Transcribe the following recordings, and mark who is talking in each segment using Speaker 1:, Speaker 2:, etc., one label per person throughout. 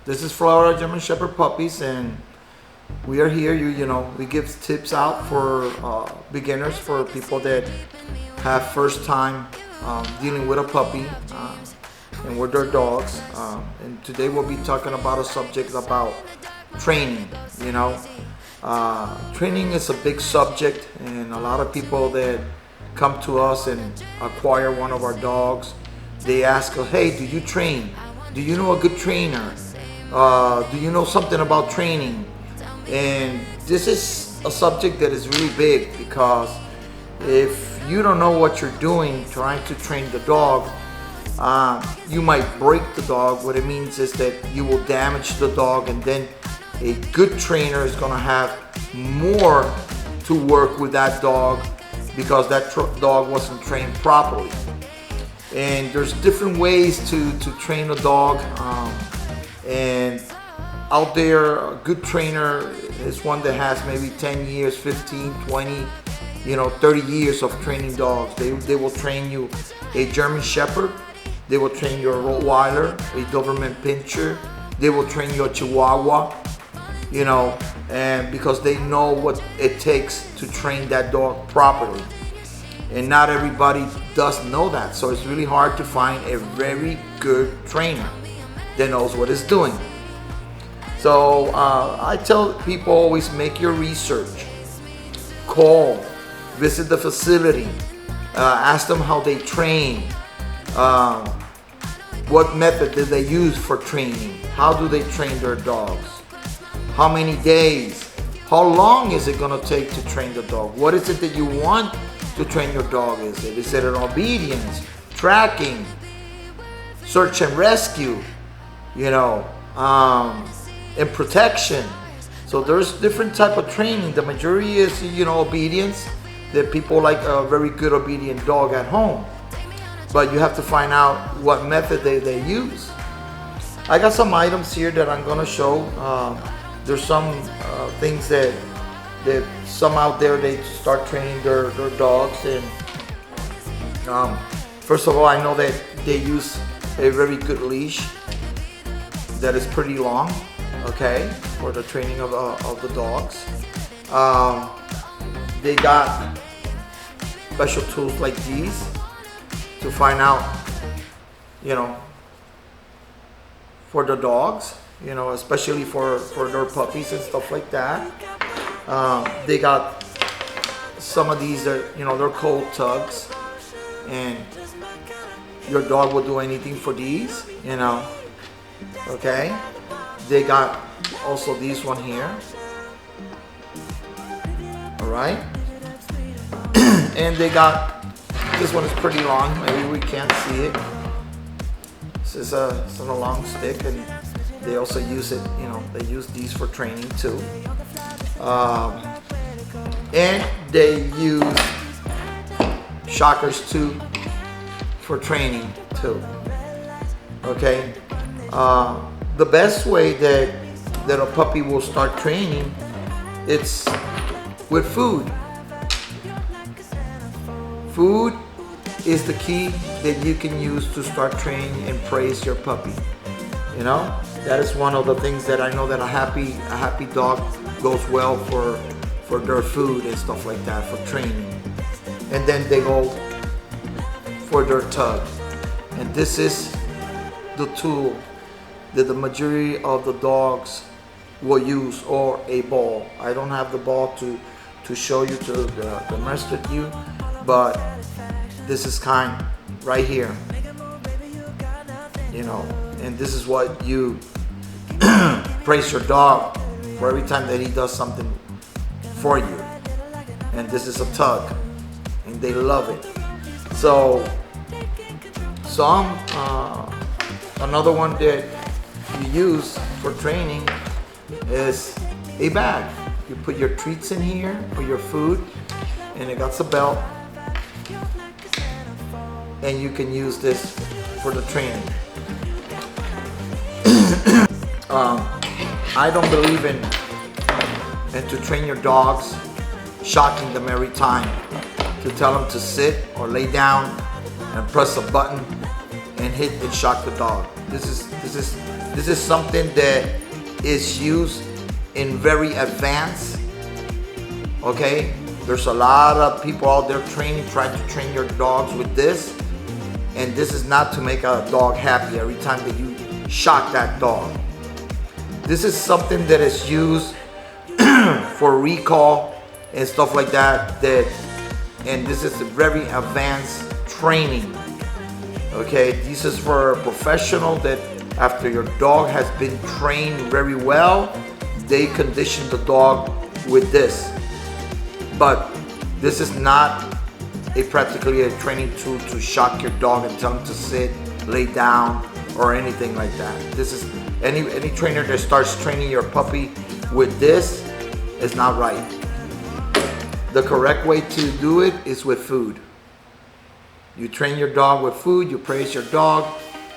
Speaker 1: This is Florida German Shepherd Puppies, and we are here. We give tips out for beginners, for people that have first time dealing with a puppy and with their dogs. And today we'll be talking about a subject about training. Training is a big subject, and a lot of people that come to us and acquire one of our dogs, they ask us, "Hey, do you train? Do you know a good trainer? Do you know something about training?" And this is a subject that is really big, because if you don't know what you're doing trying to train the dog, you might break the dog. What it means is that you will damage the dog, and then a good trainer is going to have more to work with that dog because that dog wasn't trained properly. And there's different ways to train a dog, and out there, a good trainer is one that has maybe 10 years, 15, 20, 30 years of training dogs. They will train you a German Shepherd, they will train you a Rottweiler, a Doberman Pinscher, they will train you a Chihuahua, and because they know what it takes to train that dog properly. And not everybody does know that, so it's really hard to find a very good trainer that knows what it's doing. So I tell people, always make your research, call, visit the facility, ask them how they train, what method did they use for training, how do they train their dogs, how many days, how long is it going to take to train the dog, what is it that you want to train your dog. Is it an obedience, tracking, search and rescue, and protection? So there's different type of training. The majority is obedience, that people like a very good obedient dog at home, but you have to find out what method they use. I got some items here that I'm going to show. There's some things that some out there, they start training their dogs, and first of all, I know that they use a very good leash that is pretty long, okay, for the training of the dogs. They got special tools like these to find out, for the dogs, especially for their puppies and stuff like that. They got some of these that, they're called tugs, and your dog will do anything for these, okay. They got also these one here, all right. And they got, this one is pretty long, maybe we can't see it. This is it's on a long stick, and they also use it, they use these for training too. And they use shockers too for training too. Okay. The best way that a puppy will start training, it's with food. Food is the key that you can use to start training and praise your puppy. That is one of the things that I know that a happy dog goes well for their food and stuff like that, for training. And then they go for their tug. And this is the tool that the majority of the dogs will use, or a ball. I don't have the ball to show you, to demonstrate you, but this is kind right here, and this is what you praise your dog for every time that he does something for you. And this is a tug, and they love it. So another one that you use for training is a bag. You put your treats in here, or your food, and it got a belt, and you can use this for the training. I don't believe in to train your dogs, shocking them every time, to tell them to sit or lay down and press a button and hit and shock the dog. This is This is something that is used in very advanced. Okay, there's a lot of people out there trying to train your dogs with this, and this is not to make a dog happy every time that you shock that dog. This is something that is used for recall and stuff like that. And this is a very advanced training. Okay, this is for a professional that after your dog has been trained very well, they condition the dog with this. But this is not practically a training tool to shock your dog and tell him to sit, lay down, or anything like that. This is any trainer that starts training your puppy with this is not right. The correct way to do it is with food. You train your dog with food, you praise your dog,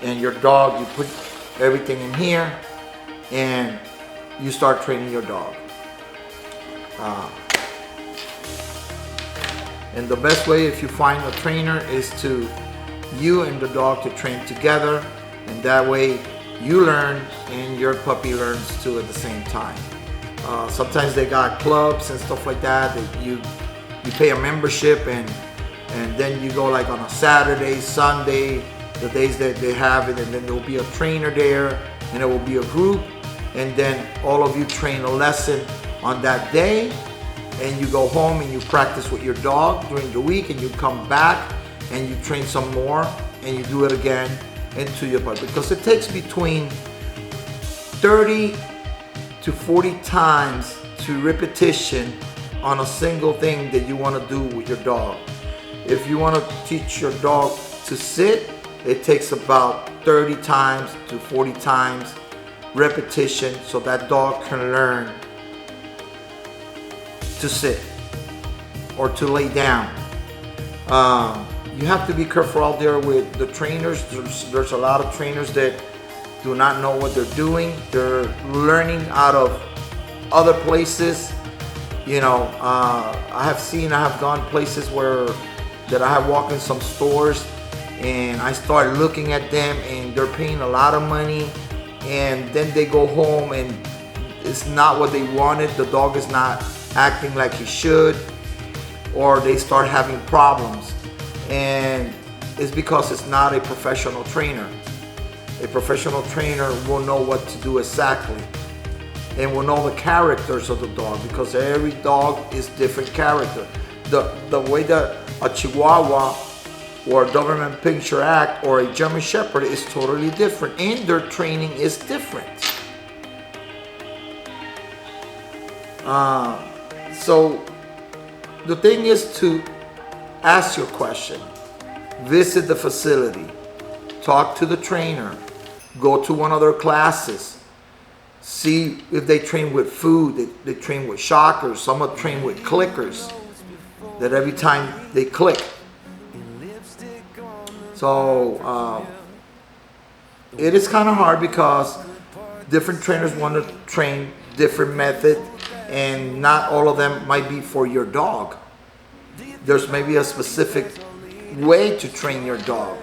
Speaker 1: and your dog, you put everything in here, and you start training your dog. And the best way, if you find a trainer, is to you and the dog to train together, and that way you learn and your puppy learns too at the same time. Sometimes they got clubs and stuff like that you pay a membership, and then you go like on a Saturday, Sunday, the days that they have it, and then there will be a trainer there, and it will be a group, and then all of you train a lesson on that day, and you go home and you practice with your dog during the week, and you come back and you train some more, and you do it again into your puppy, because it takes between 30 to 40 times to repetition on a single thing that you want to do with your dog. If you want to teach your dog to sit, it takes about 30 times to 40 times repetition so that dog can learn to sit or to lay down. You have to be careful out there with the trainers. There's a lot of trainers that do not know what they're doing. They're learning out of other places. You know, I have gone places that I have walked in some stores, and I start looking at them, and they're paying a lot of money, and then they go home and it's not what they wanted. The dog is not acting like he should, or they start having problems, and it's because it's not a professional trainer. A professional trainer will know what to do exactly, and will know the characters of the dog, because every dog is different character. The way that a Chihuahua or a Doberman Pinscher act or a German Shepherd is totally different, and their training is different. So the thing is to ask your question, visit the facility, talk to the trainer, go to one of their classes, see if they train with food, they train with shockers, some are trained with clickers, that every time they click. So it is kind of hard because different trainers want to train different method, and not all of them might be for your dog. There's maybe a specific way to train your dog,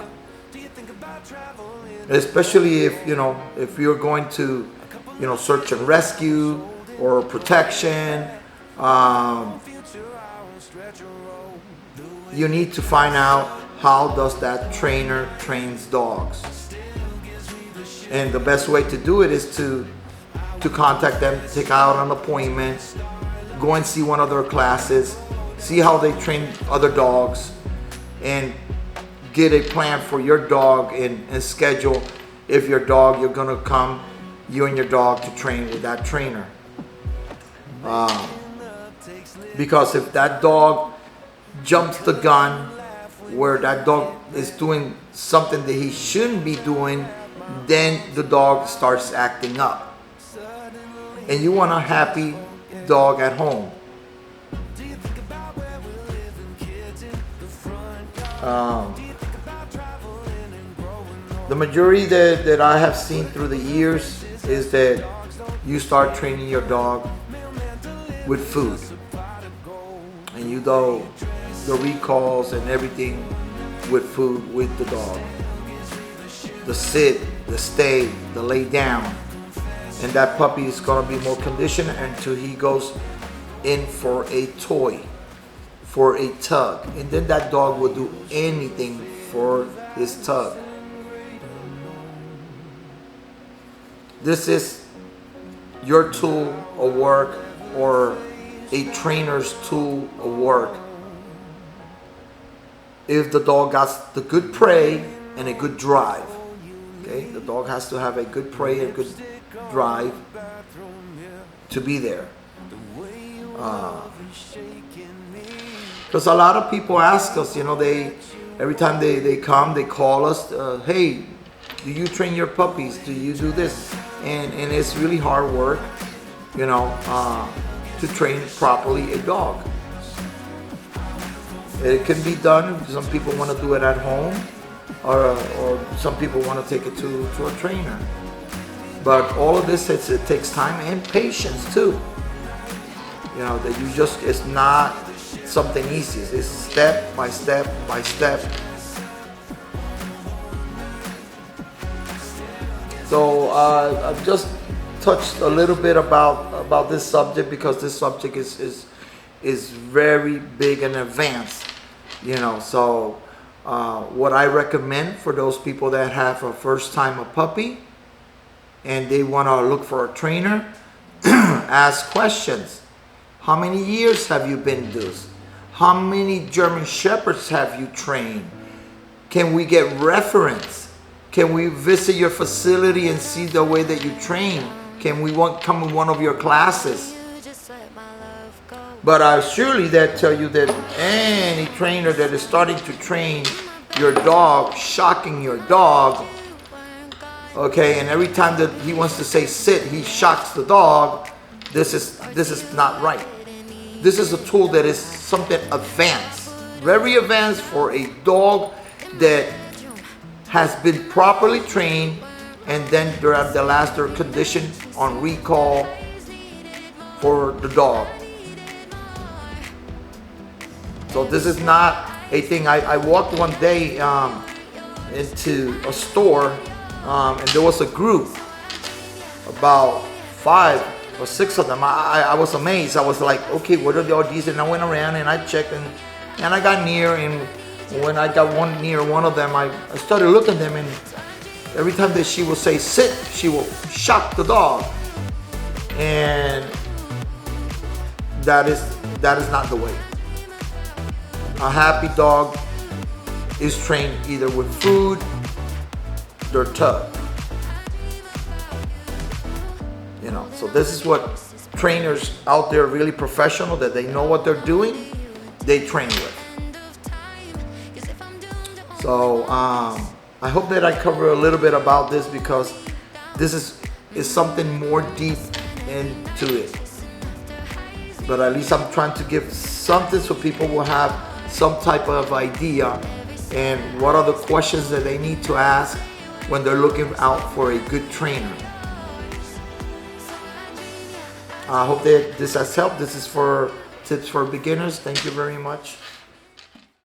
Speaker 1: especially if you're going to search and rescue or protection. You need to find out how does that trainer trains dogs, and the best way to do it is to contact them, take out an appointment, go and see one of their classes, see how they train other dogs, and get a plan for your dog and schedule if your dog, you're gonna come, you and your dog, to train with that trainer. Because if that dog jumps the gun where that dog is doing something that he shouldn't be doing, then the dog starts acting up. And you want a happy dog at home. The majority that I have seen through the years is that you start training your dog with food, and you do the recalls and everything with food with the dog. The sit, the stay, the lay down. And that puppy is gonna be more conditioned until he goes in for a toy, for a tug. And then that dog will do anything for his tug. This is your tool of work, or a trainer's tool of work. If the dog got the good prey and a good drive. Okay, the dog has to have a good prey and a good drive to be there. Because a lot of people ask us, every time they come, they call us, hey, do you train your puppies? Do you do this? And it's really hard work, to train properly a dog. It can be done. Some people want to do it at home, or some people want to take it to a trainer. But all of this, it takes time and patience too. It's not something easy. It's step by step by step. So I've just touched a little bit about this subject, because this subject is very big and advanced. So what I recommend for those people that have a first time a puppy and they want to look for a trainer, ask questions. How many years have you been this? How many German Shepherds have you trained? Can we get reference? Can we visit your facility and see the way that you train? Can we come in one of your classes? But I surely that tell you that any trainer that is starting to train your dog, shocking your dog, okay, and every time that he wants to say sit, he shocks the dog, this is not right. This is a tool that is something advanced, very advanced for a dog that has been properly trained, and then they're conditioned on recall for the dog. So this is not a thing. I walked one day into a store, and there was a group, about 5 or 6 of them. I was amazed. I was like, okay, what are all these? And I went around and I checked, and I got near, and when I got near one of them, I started looking at them, and every time that she will say sit, she will shock the dog. And that is not the way. A happy dog is trained either with food or tug. So this is what trainers out there, really professional, that they know what they're doing, they train with. So I hope that I cover a little bit about this, because this is something more deep into it. But at least I'm trying to give something so people will have some type of idea, and what are the questions that they need to ask when they're looking out for a good trainer. I hope that this has helped. This is for tips for beginners. Thank you very much.